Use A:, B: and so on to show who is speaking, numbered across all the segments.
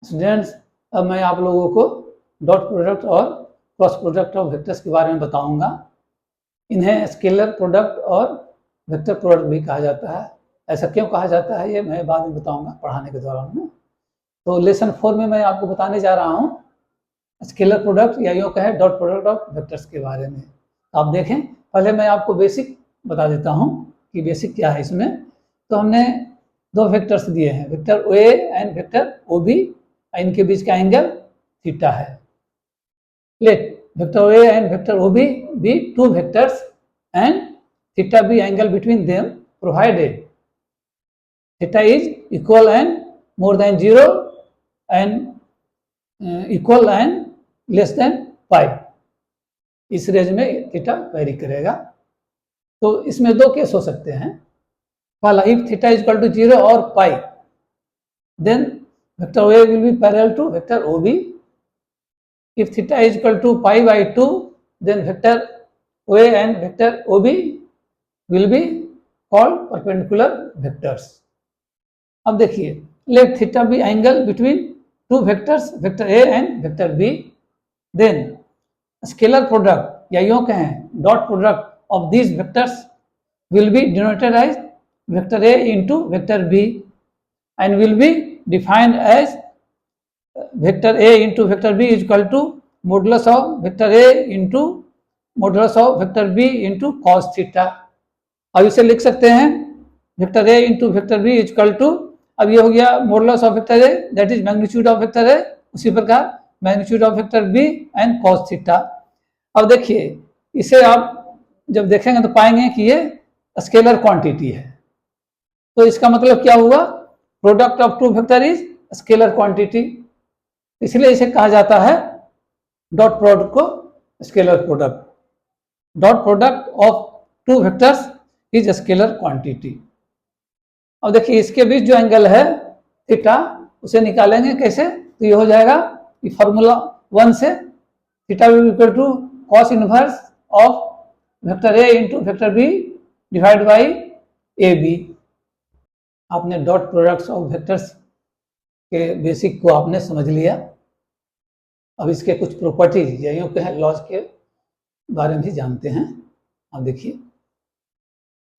A: Students, अब मैं आप लोगों को डॉट प्रोडक्ट और क्रॉस प्रोडक्ट ऑफ वेक्टर्स के बारे में बताऊंगा। इन्हें स्केलर प्रोडक्ट और वेक्टर प्रोडक्ट भी कहा जाता है। ऐसा क्यों कहा जाता है ये मैं बाद में बताऊंगा पढ़ाने के दौरान में। तो लेसन 4 में मैं आपको बताने जा रहा हूँ स्केलर प्रोडक्ट या यूँ कहें डॉट प्रोडक्ट ऑफ वेक्टर्स के बारे में। आप देखें, पहले मैं आपको बेसिक बता देता हूँ कि बेसिक क्या है इसमें। तो हमने दो वेक्टर्स दिए हैं, vector O A and vector O B, इनके बीच का एंगल थीटा है। Let vector A and vector O B two vectors and theta B angle between them provided theta is equal and more than 0 and equal and less than pi. इस range में theta very करेगा। तो इसमें दो case हो सकते हैं। पहला, if theta is equal to 0 और pi, then vector A will be parallel to vector OB. If theta is equal to pi by 2, then vector OA and vector OB will be called perpendicular vectors. अब देखिए, let theta be angle between two vectors, vector A and vector B. Then scalar product या यूँ कहें dot product of these vectors will be denoted as vector A into vector B and will be defined as vector A into vector B is equal to modulus of vector A into modulus of vector B into cos theta। अब इसे लिख सकते हैं vector A into vector B is equal to, अब ये हो गया modulus of vector A that is magnitude of vector A, उसी प्रकार magnitude of vector B and cos theta। अब देखिए, इसे आप जब देखेंगे तो पाएंगे कि ये स्केलर क्वांटिटी है। तो इसका मतलब क्या हुआ, product of two vector is scalar quantity, इसलिए इसे कहा जाता है डॉट प्रोडक्ट को scalar product. Dot product of two vectors is scalar quantity. अब देखिए, इसके बीच जो एंगल है थीटा, उसे निकालेंगे कैसे, तो ये हो जाएगा कि फॉर्मूला 1 से theta will equal to cos inverse of vector A into vector B divide by A B. आपने डॉट प्रोडक्ट्स ऑफ वेक्टर्स के बेसिक को आपने समझ लिया। अब इसके कुछ प्रॉपर्टीज या यूँ कहें लॉज के बारे में भी जानते हैं। अब देखिए,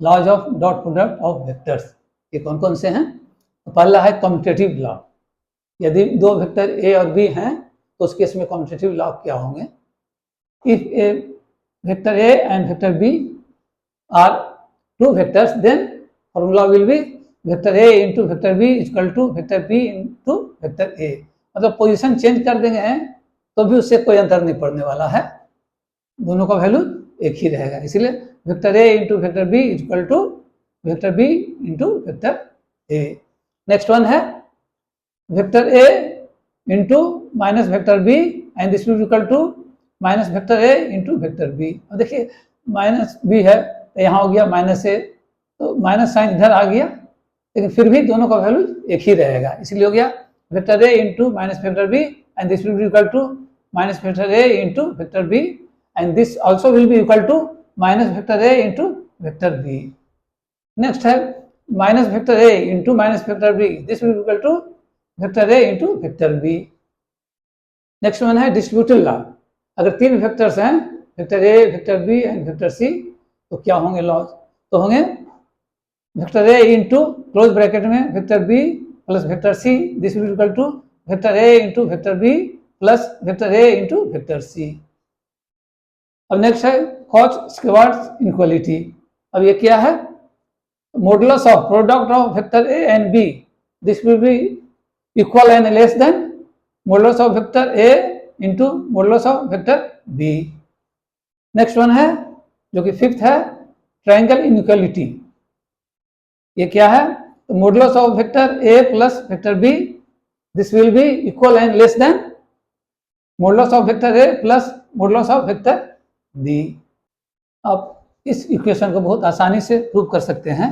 A: laws of dot product of vectors ये कौन कौन से हैं। तो पहला है कम्यूटेटिव लॉ। यदि दो वेक्टर ए और बी हैं तो उस केस में कम्यूटेटिव लॉ क्या होंगे। If A vector A and vector B are two vectors, then formula will be vector A into vector B equal to vector B into vector A. मतलब position change कर देंगे हैं तो भी उससे कोई अंतर नहीं पड़ने वाला है, दोनों का वैल्यू एक ही रहेगा। इसलिए vector A into vector B equal to vector B into vector A. Next one है vector A into minus vector B and this will equal to minus vector A into vector B. अब देखिए, minus B है तो यहाँ हो गया minus ए, तो minus sign इधर आ गया, लेकिन फिर भी दोनों का वैल्यू एक ही रहेगा। इसलिए हो गया vector A into minus vector B and this will be equal to minus vector A into vector B and this also will be equal to minus vector A into vector B. Next है minus vector A into minus vector B, this will be equal to vector A into vector B. Next one है distributive law. अगर तीन vectors हैं, vector A, vector B and vector सी, तो क्या होंगे laws, तो होंगे vector A into close bracket में vector B plus vector C, this will equal to vector A into vector B plus vector A into vector C. अब next है Cauchy Schwarz inequality. अब ये क्या है, modulus of product of vector A and B, this will be equal and less than modulus of vector A into modulus of vector B. Next one है जो कि fifth है ट्रायंगल इनइक्वालिटी। ये क्या है, तो modulus of vector A plus vector B, this will be equal and less than modulus of vector A plus modulus of vector B. अब इस इक्वेशन को बहुत आसानी से प्रूव कर सकते हैं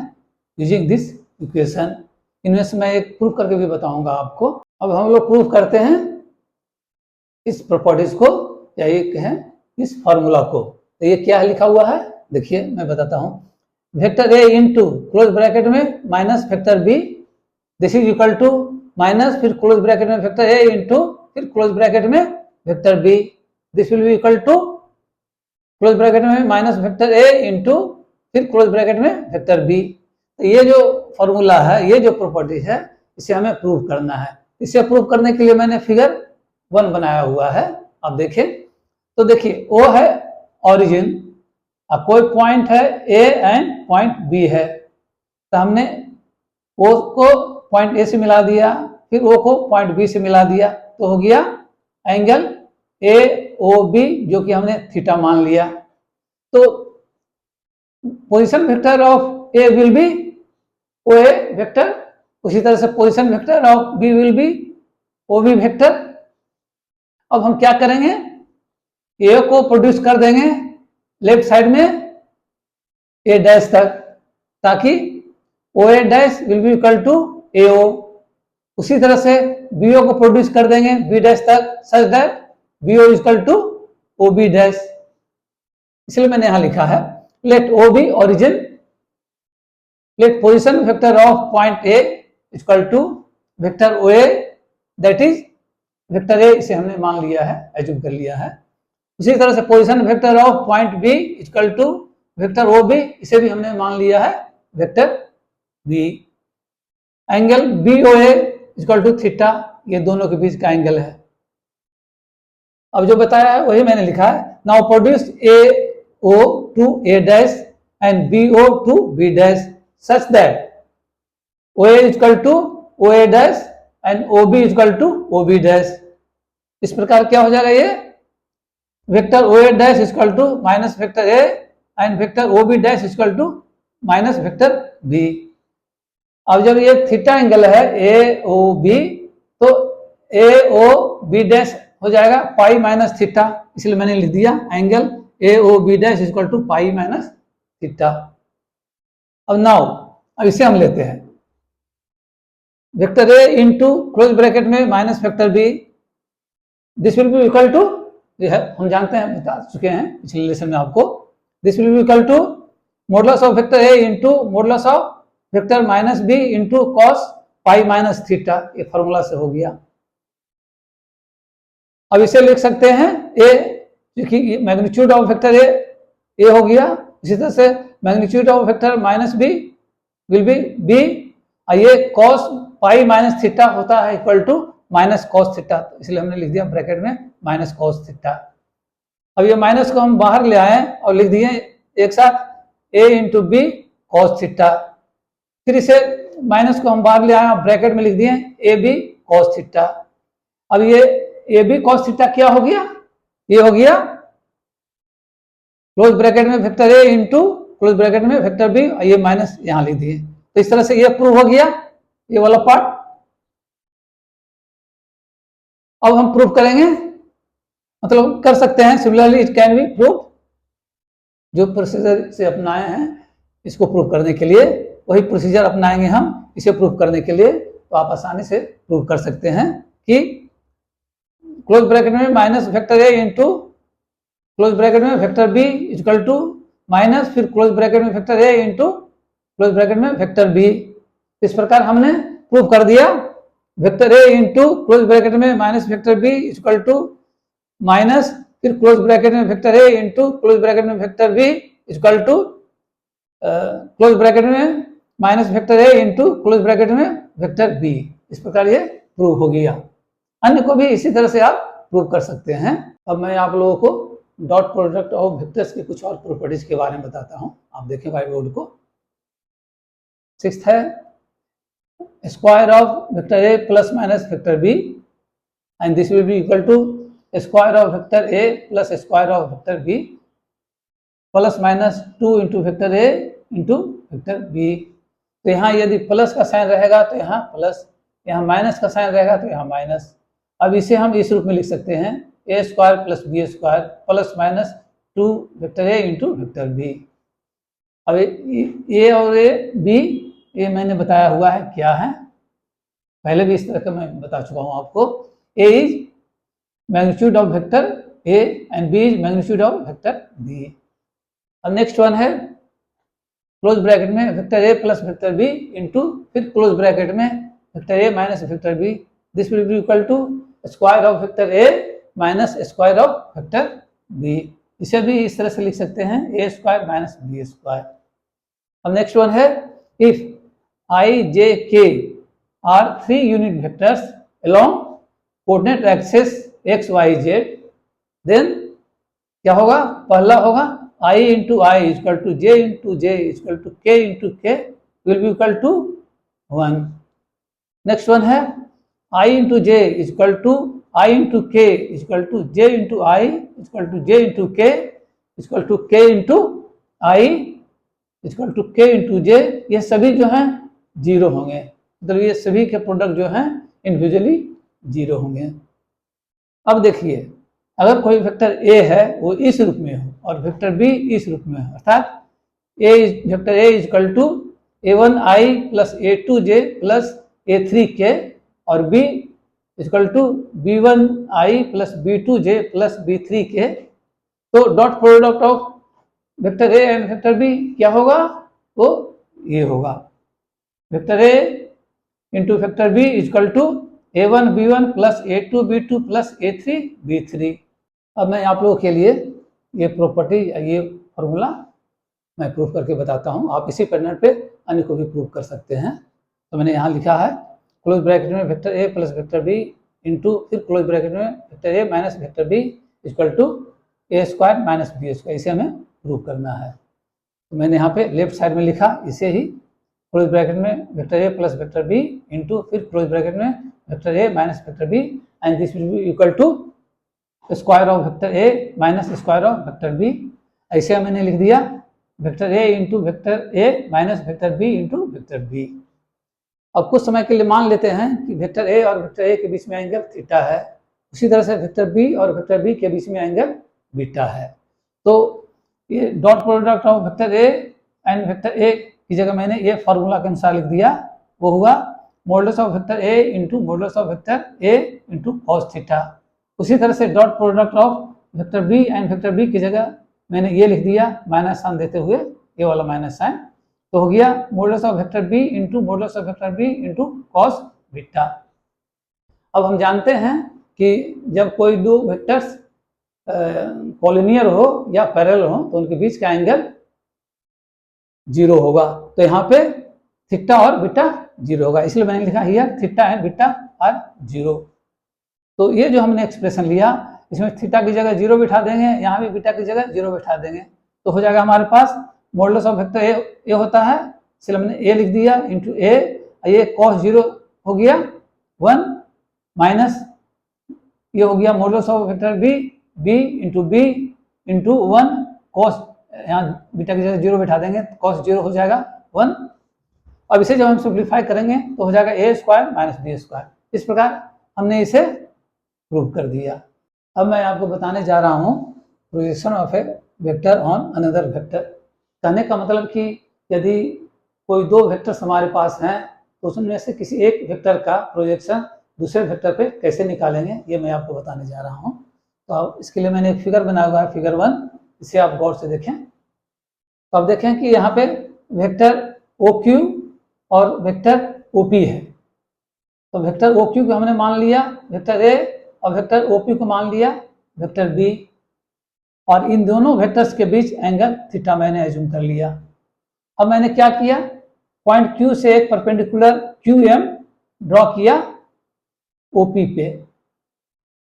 A: यूजिंग दिस इक्वेशन। इनमें से मैं एक प्रूव करके भी बताऊंगा आपको। अब हम लोग प्रूव करते हैं इस प्रॉपर्टीज को या ये कहें इस फॉर्मूला को। तो ये क्या लिखा हुआ है, देखिए मैं बताता हूँ। Vector A into close bracket में minus vector B, this is equal to minus फिर क्लोज ब्रैकेट में वेक्टर ए इंटू फिर क्लोज ब्रैकेट में vector B, this will be equal to close bracket में माइनस वेक्टर ए इंटू फिर close bracket में vector B. तो ये जो फॉर्मूला है, ये जो प्रॉपर्टी है, इसे हमें प्रूव करना है। इसे प्रूव करने के लिए मैंने फिगर 1 बनाया हुआ है, आप देखें। तो देखिए ओ है ओरिजिन, अब कोई पॉइंट है ए एंड पॉइंट बी है, तो हमने ओ को पॉइंट ए से मिला दिया, फिर ओ को पॉइंट बी से मिला दिया, तो हो गया एंगल ए ओ बी, जो कि हमने थीटा मान लिया। तो position vector of A will be O A vector, उसी तरह से position vector of B will be O B vector. अब हम क्या करेंगे, ए को प्रोड्यूस कर देंगे लेफ्ट साइड में ए डैश तक, ताकि O A dash will be equal to A O. उसी तरह से बी ओ को प्रोड्यूस कर देंगे बी डैश तक, such that B O equal to O B dash. इसलिए मैंने यहां लिखा है let O be origin, let position vector of point A equal to vector O A, that is vector A, इसे हमने मान लिया है, एज्यूम कर लिया है। उसी तरह से position vector of point B equal to vector O B, इसे भी हमने मान लिया है vector B. Angle B O A equal to theta, ये दोनों के बीच का एंगल है। अब जो बताया है वही मैंने लिखा है। Now produce A O to A dash and B O to B dash such that O A equal to O A dash and O B equal to O B dash. इस प्रकार क्या हो जाएगा, ये vector O A dash equal to minus vector A and vector O B dash equal to minus vector B. अब जब ये theta angle है ए ओ बी, तो ए ओ बी डैश हो जाएगा पाई माइनस थीटा, इसलिए मैंने लिख दिया angle A O B dash equal to pi minus theta. अब नाउ अब इसे हम लेते हैं vector A into close bracket में minus vector B, this will be equal to, हम जानते हैं, बता चुके हैं पिछले लेसन में आपको, this will be equal to modulus of vector A into modulus of vector minus B into cos pi minus theta. ये फॉर्मूला से हो गया। अब इसे लिख सकते हैं ए, क्योंकि मैग्नीट्यूड ऑफ वेक्टर ए हो गया, इसी तरह से magnitude of vector minus B will be B, और ये कॉस पाई माइनस थीटा होता है equal to minus cos theta, इसलिए हमने लिख दिया ब्रैकेट में माइनस कॉस थीटा। अब ये माइनस को हम बाहर ले आए और लिख दिए एक साथ ए इंटू बी कॉस थीटा, फिर इसे माइनस को हम बाहर ले आए और ब्रैकेट में लिख दिए ए बी कॉस थीटा। अब ये ए बी कॉस थीटा क्या हो गया, ये हो गया क्लोज ब्रैकेट में vector A into close bracket में वेक्टर बी, और ये माइनस यहां लिख दिए। तो इस तरह से ये प्रूव हो गया ये वाला पार्ट। अब हम प्रूव करेंगे, मतलब कर सकते हैं, similarly it can be prove. जो प्रोसीजर से अपनाए हैं इसको प्रूव करने के लिए, वही प्रोसीजर अपनाएंगे हम इसे प्रूव करने के लिए, तो आप आसानी से प्रूव कर सकते हैं कि क्लोज ब्रैकेट में minus vector A into close bracket में vector B equal to minus फिर क्लोज ब्रैकेट में vector A into close bracket में वेक्टर बी। इस प्रकार हमने प्रूव कर दिया vector A into close bracket में minus vector B equal to minus फिर क्लोज ब्रैकेट में vector A into close bracket में vector B equal to close bracket में minus vector A into close bracket में vector B. इस प्रकार ये prove हो गया। अन्य को भी इसी तरह से आप प्रूव कर सकते हैं। अब मैं आप लोगों co dot product of vectors के कुछ और प्रॉपर्टीज के बारे में बताता हूं। आप देखें व्हाइट बोर्ड को। सिक्स्थ है square of vector A plus minus vector B and this will be equal to square of vector A plus square of vector B plus minus 2 into vector A into vector B. तो यहाँ यदि plus का sign रहेगा तो यहाँ plus, यहाँ minus का sign रहेगा तो यहाँ माइनस। अब इसे हम इस रूप में लिख सकते हैं A square plus B square plus minus 2 vector A into vector B. अब ए और ए बी ये मैंने बताया हुआ है क्या है, पहले भी इस तरह का मैं बता चुका हूँ आपको। A is magnitude of vector A and B is magnitude of vector B. अब नेक्स्ट वन है क्लोज ब्रैकेट में वेक्टर ए प्लस वेक्टर बी इंटू फिर क्लोज ब्रैकेट में vector A minus vector B, this will be equal to square of vector A minus square of vector B. इसे भी इस तरह से लिख सकते हैं, A square minus B square. अब नेक्स्ट वन है, if i j k are 3 unit vectors along coordinate axis x y z, then क्या होगा, पहला होगा i into i equal to j into j equal to k into k will be equal to 1। Next one है i into j equal to i into k equal to j into i equal to j into k equal to k into i equal to k into j. ये सभी जो हैं zero होंगे, मतलब ये सभी के प्रोडक्ट जो हैं इंडिविजुअली जीरो होंगे। अब देखिए, अगर कोई वेक्टर ए है वो इस रूप में हो और वेक्टर बी इस रूप में हो, अर्थात vector A equal to a1 I plus a2 J plus a3 K और b equal to b1 I plus b2 J plus b3 K, तो dot product of vector A and vector B क्या होगा, वो ये होगा, vector A into vector B equal to a1 b1 plus a2 b2 plus a3 b3। अब मैं आप लोगों के लिए ये प्रॉपर्टी, ये फॉर्मूला मैं प्रूफ करके बताता हूँ। आप इसी पैटर्न पे अन्य को भी प्रूफ कर सकते हैं। तो मैंने यहाँ लिखा है क्लोज ब्रैकेट में वेक्टर ए प्लस वेक्टर बी इंटू फिर क्लोज ब्रैकेट में vector A minus vector B equal to A square minus B square, इसे हमें प्रूफ करना है। तो मैंने यहाँ पे लेफ्ट साइड में लिखा इसे ही, क्लोज ब्रैकेट में वेक्टर ए प्लस वेक्टर बी इंटू फिर क्लोज ब्रैकेट में vector A minus vector B and this will be equal to square of vector A minus square of vector B. ऐसे मैंने लिख दिया vector A into vector A minus vector B into vector B. अब कुछ समय के लिए मान लेते हैं कि वेक्टर ए और वेक्टर ए के बीच में एंगल थीटा है, उसी तरह से वेक्टर बी और वेक्टर बी के बीच में एंगल बीटा है। तो ये dot product of vector A and vector A की जगह मैंने ये फॉर्मूला के अनुसार लिख दिया, वो हुआ modulus of vector A into modulus of vector A into cos theta. उसी तरह से dot product of vector B and vector B की जगह मैंने ये लिख दिया माइनस साइन देते हुए, ये वाला माइनस साइन, तो हो गया modulus of vector B into modulus of vector B into cos beta. अब हम जानते हैं कि जब कोई दो वेक्टर्स कॉलिनियर हो या पैरेलल हो तो उनके बीच का एंगल जीरो होगा। तो यहाँ पे थीटा और बीटा जीरो होगा, इसलिए मैंने लिखा here theta and beta are zero. तो ये जो हमने एक्सप्रेशन लिया, इसमें थीटा की जगह जीरो बिठा देंगे, यहाँ भी बीटा की जगह जीरो बिठा देंगे, तो हो जाएगा हमारे पास मॉडुलस ऑफ वेक्टर ए होता है, इसलिए हमने ए लिख दिया इंटू ए, ये कॉस जीरो हो गया 1 माइनस ये हो गया modulus of vector B, B into 1 cos, यहाँ बीटा की जगह जीरो बिठा देंगे, कॉस जीरो हो जाएगा 1। अब इसे जब हम सिंप्लीफाई करेंगे तो हो जाएगा ए स्क्वायर माइनस बी स्क्वायर। इस प्रकार हमने इसे प्रूव कर दिया। अब मैं आपको बताने जा रहा हूँ projection of A vector on another vector. कहने का मतलब कि यदि कोई दो वेक्टर्स हमारे पास हैं तो उसमें से किसी एक वेक्टर का प्रोजेक्शन दूसरे वेक्टर पे कैसे निकालेंगे, ये मैं आपको बताने जा रहा हूँ। तो अब इसके लिए मैंने एक फिगर बनाया हुआ है, फिगर 1, इसे आप गौर से देखें। तो आप देखें कि यहाँ पे वेक्टर ओ क्यू और वेक्टर ओ पी है। तो वेक्टर ओ क्यू को हमने मान लिया वेक्टर ए और वेक्टर ओ पी को मान लिया वेक्टर बी, और इन दोनों वेक्टर्स के बीच एंगल थीटा मैंने एज्यूम कर लिया। अब मैंने क्या किया, पॉइंट क्यू से एक परपेंडिकुलर क्यू एम ड्रॉ किया ओ पी पे।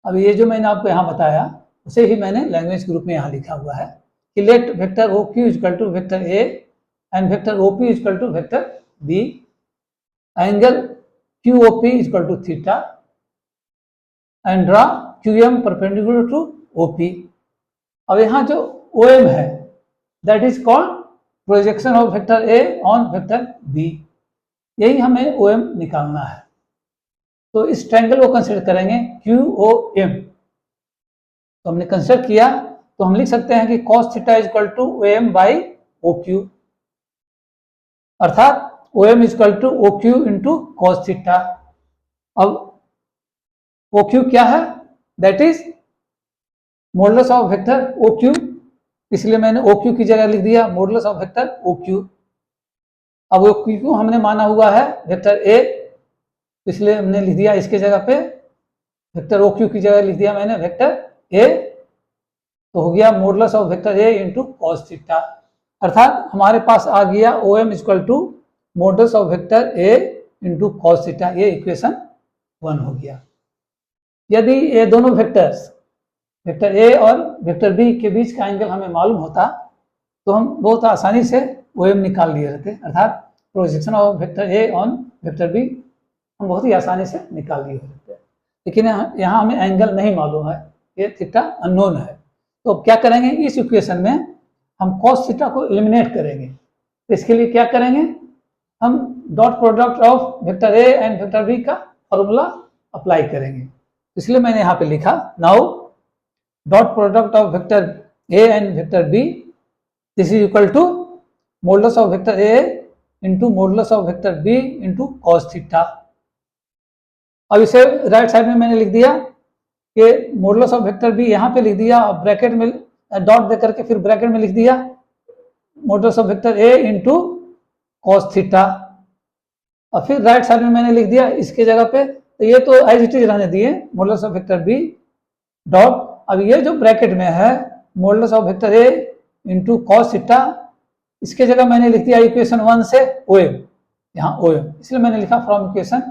A: अब ये जो मैंने आपको यहाँ बताया उसे ही मैंने लैंग्वेज के रूप में यहाँ लिखा हुआ है कि let vector O Q equal to vector A and vector O P equal to vector B, angle Q O P equal to theta and draw Q M perpendicular to O P. अब यहाँ जो O M है that is called projection of vector A on vector B, यही हमें O M निकालना है। तो इस ट्रायंगल को कंसिडर करेंगे क्यू ओ एम। तो हमने कंसिडर किया तो हम लिख सकते हैं कि cos theta is equal to O M by O Q, अर्थात O M is equal to O Q into cos theta. अब ओ क्यू क्या है, that is modulus of vector O Q, इसलिए मैंने ओ क्यू की जगह लिख दिया modulus of vector O Q. अब ओ क्यू को हमने माना हुआ है वेक्टर ए इसलिए हमने लिख दिया इसके जगह पे वेक्टर ओ क्यू की जगह लिख दिया मैंने वेक्टर ए, तो हो गया modulus of vector A into cos theta, अर्थात हमारे पास आ गया O M equal to modulus of vector A into cos theta. ये इक्वेशन 1 हो गया। यदि ये दोनों वेक्टर्स वेक्टर ए और वेक्टर बी के बीच का एंगल हमें मालूम होता तो हम बहुत आसानी से ओ एम निकाल लिए रहते, अर्थात projection of vector A on vector B हम बहुत ही आसानी से निकाल लिए रहते हैं। लेकिन यहाँ हमें एंगल नहीं मालूम है, ये थीटा अननोन है। तो अब क्या करेंगे, इस इक्वेशन में हम कॉस थीटा को एलिमिनेट करेंगे। तो इसके लिए क्या करेंगे, हम dot product of vector A and vector B का फॉर्मूला अप्लाई करेंगे। इसलिए मैंने यहाँ पे लिखा now dot product of vector A and vector B this is equal to modulus of vector A into modulus of vector B into cos theta. अब इसे right side में मैंने लिख दिया कि मॉडुलस ऑफ वेक्टर बी यहाँ पे लिख दिया और ब्रैकेट में डॉट दे करके फिर ब्रैकेट में लिख दिया modulus of vector A into cos theta, और फिर राइट साइड में मैंने लिख दिया इसके जगह पे, तो ये तो एज इट इज रहने दिए modulus of vector B dot, अब ये जो ब्रैकेट में है modulus of vector A into cos theta, इसके जगह मैंने लिख दिया इक्वेशन 1 से ओ एम, यहाँ ओ एम, इसलिए मैंने लिखा फ्रॉम इक्वेशन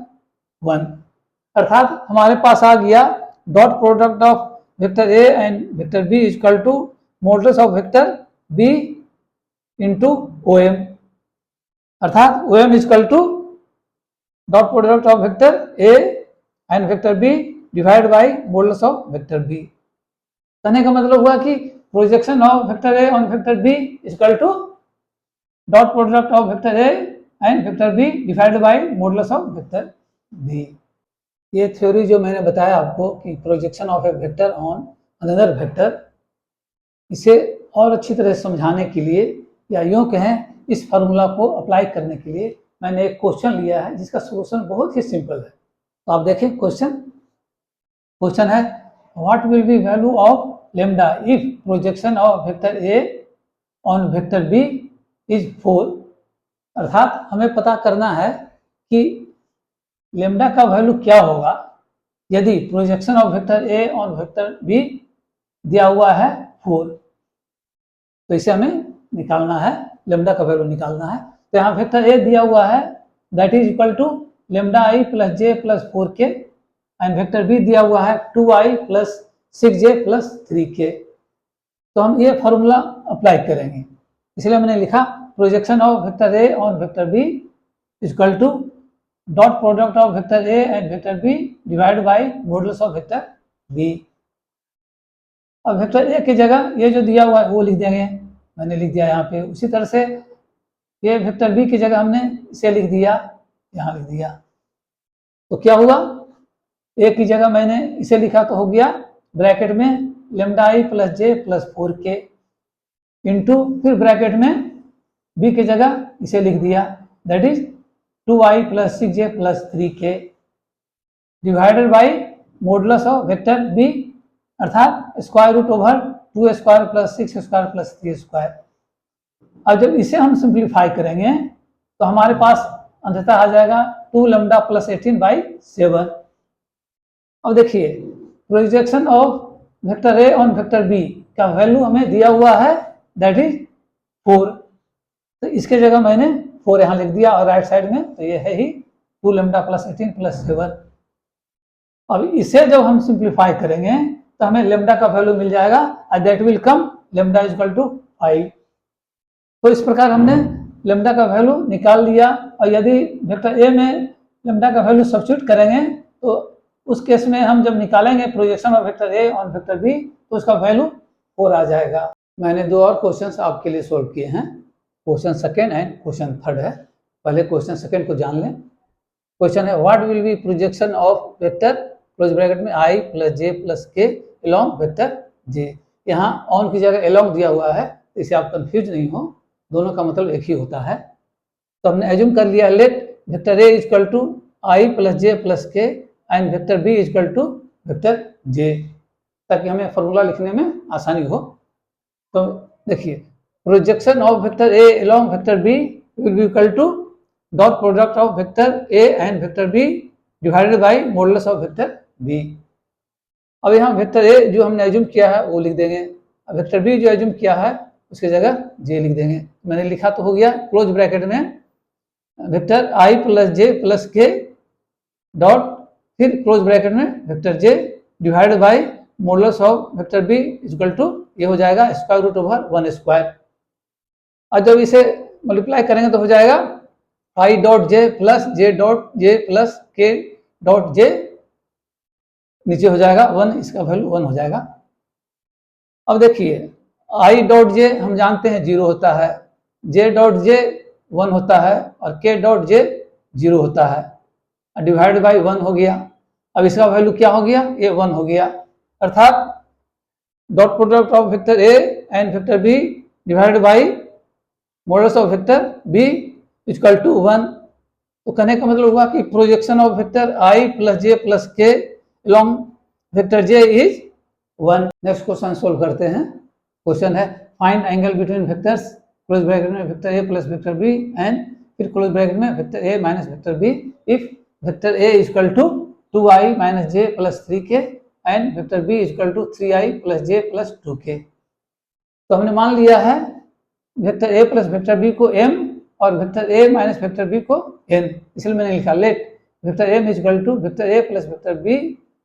A: 1, अर्थात हमारे पास आ गया dot product of vector A and vector B equal to modulus of vector B into O M, अर्थात O M equal to dot product of vector A and vector B divide by modulus of vector b. कहने का मतलब हुआ कि projection of vector A on vector B equal to dot product of vector A and vector B divide by modulus of vector b. ये theory जो मैंने बताया आपको कि projection of A vector on another vector, इसे और अच्छी तरह से समझाने के लिए या यूँ कहें इस फार्मूला को अप्लाई करने के लिए मैंने एक क्वेश्चन लिया है जिसका सोल्यूशन बहुत ही सिंपल है। तो आप देखें क्वेश्चन है what will be value of lambda if projection of vector A on vector B is 4, अर्थात हमें पता करना है कि लेम्डा का वैल्यू क्या होगा यदि projection of vector A on vector B दिया हुआ है 4। तो इसे हमें निकालना है, लेम्डा का वैल्यू निकालना है। तो यहाँ वेक्टर ए दिया हुआ है that is equal to lambda I plus J plus 4k, and vector B दिया हुआ है 2i plus 6j plus 3k। तो हम ये फॉर्मूला अप्लाई करेंगे, इसलिए मैंने लिखा projection of vector A on vector B equal to dot product of vector A and vector B divide by modulus of vector B. अब वेक्टर ए की जगह ये जो दिया हुआ है वो लिख देंगे, मैंने लिख दिया यहाँ पे। उसी तरह से ये वेक्टर बी की जगह हमने इसे लिख दिया, यहाँ लिख दिया। तो क्या हुआ, ए की जगह मैंने इसे लिखा तो हो गया ब्रैकेट में लेम्डा आई प्लस जे प्लस 4k इंटू फिर ब्रैकेट में बी की जगह इसे लिख दिया that is 2i plus 6j plus 3k divided by modulus of vector b, अर्थात square root over 2 square plus 6 square plus 3 square. अब जब इसे हम सिंप्लीफाई करेंगे तो हमारे पास अंततः आ जाएगा 2 लैम्डा प्लस 18/7। अब देखिए projection of vector A on vector B का वैल्यू हमें दिया हुआ है दैट इज 4, तो इसके जगह मैंने 4 यहाँ लिख दिया और राइट साइड में तो ये है ही 2 लैम्डा प्लस 18 प्लस 7। अब इसे जब हम सिंप्लीफाई करेंगे तो हमें लेम्डा का वैल्यू मिल जाएगा and that will come lambda is equal to 5। तो इस प्रकार हमने लेम्डा का वैल्यू निकाल लिया, और यदि वेक्टर ए में लेम्डा का वैल्यू सब्स्टिट्यूट करेंगे तो उस केस में हम जब निकालेंगे projection of vector A on vector B तो उसका वैल्यू 4 आ जाएगा। मैंने 2 और क्वेश्चंस आपके लिए सोल्व किए हैं, question second and question third है। पहले क्वेश्चन सेकेंड को जान लें। क्वेश्चन है what will B projection of vector close bracket में i plus j plus k along vector j। यहाँ ऑन की जगह अलोंग दिया हुआ है, इसे आप कंफ्यूज नहीं हो, दोनों का मतलब एक ही होता है। तो हमने एज्यूम कर लिया let vector a equal to i plus j plus k and vector b equal to vector j, ताकि हमें फॉर्मूला लिखने में आसानी हो। तो देखिए projection of vector a along vector b will be equal to dot product of vector a and vector b divided by modulus of vector B. अब यहाँ वेक्टर ए जो हमने एज्यूम किया है वो लिख देंगे, अब वेक्टर बी जो एज्यूम किया है उसकी जगह जे लिख देंगे। मैंने लिखा तो हो गया, क्लोज ब्रैकेट में वेक्टर आई प्लस जे प्लस के डॉट, फिर क्लोज ब्रैकेट में vector J divided by modulus of vector B equal to ये हो जाएगा स्क्वायर रूट ओवर 1 स्क्वायर। और जब इसे मल्टीप्लाई करेंगे तो हो जाएगा I dot J plus J dot J plus K dot J, नीचे हो जाएगा 1, इसका वैल्यू 1 हो जाएगा। अब देखिए आई डॉट जे हम जानते हैं 0 होता है, जे डॉट जे 1 होता है और के डॉट जे 0 होता है, डिवाइड बाई 1 हो गया। अब इसका वैल्यू क्या हो गया, ये 1 हो गया, अर्थात dot product of vector A and vector b divided by modulus of vector B equal to 1। तो कहने का मतलब हुआ कि projection of vector I plus J plus k along vector j is 1। Next question solve करते हैं। Question है find angle between vectors, close bracket में vector A plus vector B and फिर क्लोज ब्रैकेट में vector A minus vector b if vector A equal to 2i minus J plus 3k and vector B equal to 3i plus J plus 2k। तो हमने मान लिया है vector ए plus vector B को m और vector ए minus vector B को n, इसलिए मैंने लिखा let vector m equal to vector A plus vector B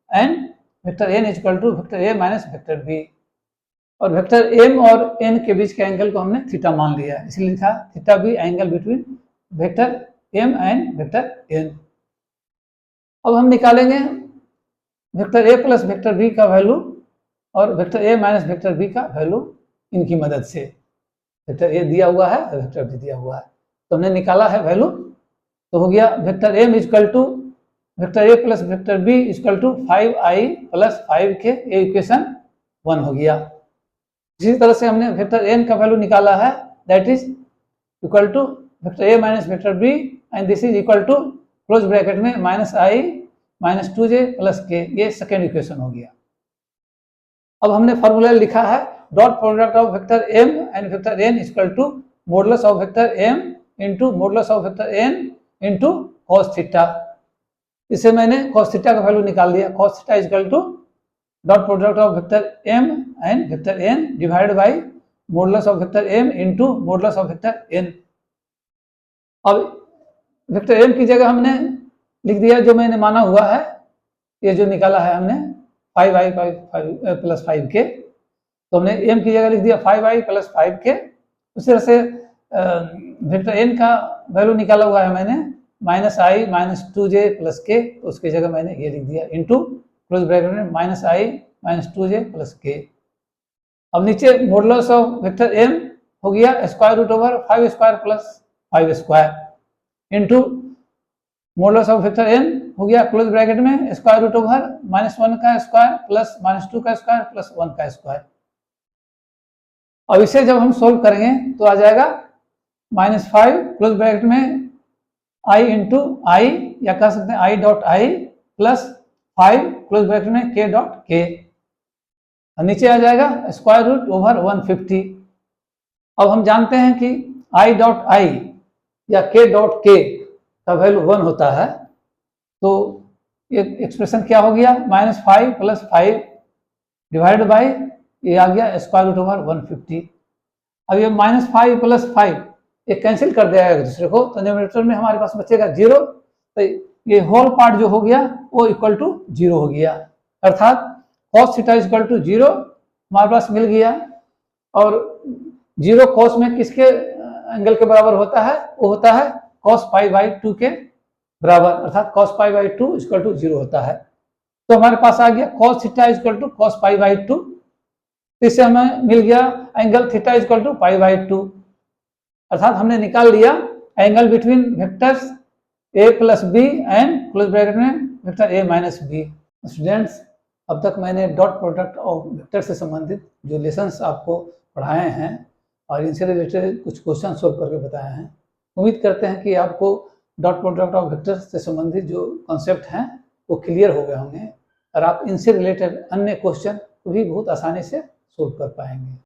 A: and vector n equal to vector A minus vector B. और वेक्टर m और n के बीच के एंगल को हमने थीटा मान लिया, इसलिए लिखा theta B angle between vector m and vector n। अब हम निकालेंगे vector a plus vector b का वैल्यू और vector a minus vector b का वैल्यू इनकी मदद से। वेक्टर a दिया हुआ है और वेक्टर b दिया हुआ है, तो हमने निकाला है वैल्यू, तो हो गया vector m equal to vector A plus vector B equal to 5i plus 5k, ये इक्वेशन 1 हो गया। इसी तरह से हमने वेक्टर n का वैल्यू निकाला है, that is equal to vector A minus vector B and this is equal to close bracket में minus I minus 2j plus K, ये सेकेंड इक्वेशन हो गया। अब हमने फॉर्मूला लिखा है dot product of vector m and vector n equal to modulus of vector m into modulus of vector n into cos theta. इसे मैंने cos theta का वैल्यू निकाल दिया, cos theta equal to dot product of vector m and vector n divided by modulus of vector m into modulus of vector n। अब vector m की जगह हमने लिख दिया जो मैंने माना हुआ है, ये जो निकाला है हमने 5i प्लस 5k, तो हमने m की जगह लिख दिया 5i प्लस 5k। उसी तरह से वेक्टर n का वैल्यू निकाला हुआ है मैंने minus I minus 2j plus के, तो उसकी जगह मैंने ये लिख दिया इंटू क्लोज ब्रैकेट में minus I minus 2j plus K. अब नीचे मॉडुलस ऑफ वेक्टर m हो गया square root over 5 square plus 5 square into modulus of vector n हो गया क्लोज ब्रैकेट में स्क्वायर रूट ओवर -1 का स्क्वायर प्लस -2 का स्क्वायर प्लस 1 का स्क्वायर। अब इसे जब हम सोल्व करेंगे तो आ जाएगा -5 क्लोज ब्रैकेट में i इंटू आई, या कह सकते हैं i dot I plus 5 close bracket में k डॉट के, नीचे आ जाएगा स्क्वायर रूट ओवर 150। अब हम जानते हैं कि i डॉट आई या k डॉट के का वैल्यू 1 होता है, तो ये एक्सप्रेशन क्या हो गया -5 प्लस 5 डिवाइड बाई ये आ गया स्क्वायर रूट ओवर 150। अब ये -5 प्लस 5 ये कैंसिल कर दिया एक दूसरे को, तो न्यूमरेटर में हमारे पास बचेगा 0, तो ये होल पार्ट जो हो गया वो इक्वल टू 0 हो गया, अर्थात cos थीटा इक्वल टू 0 हमारे पास मिल गया। और 0 cos में किसके एंगल के बराबर होता है, वो होता है cos पाई बाई 2 के बराबर, अर्थात cos pi by 2 equal to 0 होता है। तो हमारे पास आ गया cos theta equal to cos pi by 2, इससे हमें मिल गया angle theta equal to pi by 2, अर्थात हमने निकाल लिया angle between vectors a plus b and close bracket में vector a minus b. Students, अब तक मैंने डॉट प्रोडक्ट ऑफ वेक्टर से संबंधित जो लेसन्स आपको पढ़ाए हैं और इनसे रिलेटेड कुछ क्वेश्चन सोल्व करके बताए हैं। उम्मीद करते हैं कि आपको डॉट प्रोडक्ट ऑफ वेक्टर से संबंधित जो कॉन्सेप्ट हैं वो क्लियर हो गए होंगे और आप इनसे रिलेटेड अन्य क्वेश्चन को भी बहुत आसानी से सोल्व कर पाएंगे।